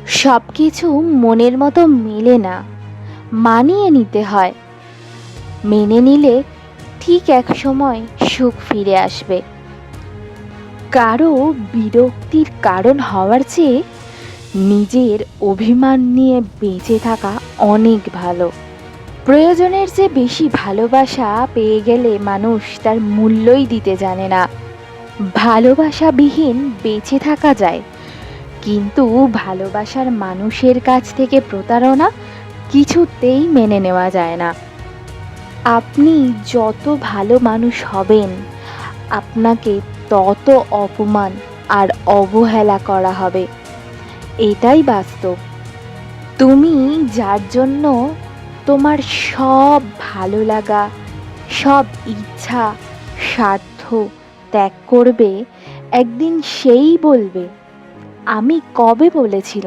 সব কিছু মনের মতো মেলে না, মানিয়ে নিতে হয়। মেনে নিলে ঠিক এক সময় সুখ ফিরে আসবে। কারো বিরক্তির কারণ হওয়ার চেয়ে নিজের অভিমান নিয়ে বেঁচে থাকা অনেক ভালো। প্রয়োজনের চেয়ে বেশি ভালোবাসা পেয়ে গেলে মানুষ তার মূল্যই দিতে জানে না। ভালোবাসাবিহীন বেঁচে থাকা যায়, কিন্তু ভালোবাসার মানুষের কাছ থেকে প্রতারণা কিছুতেই মেনে নেওয়া যায় না। আপনি যত ভালো মানুষ হবেন, আপনাকে তত অপমান আর অবহেলা করা হবে। এটাই বাস্তব। তুমি যার জন্য তোমার সব ভালো লাগা, সব ইচ্ছা, স্বার্থ ত্যাগ করবে, একদিন সেই বলবে, আমি কবে বলেছিলাম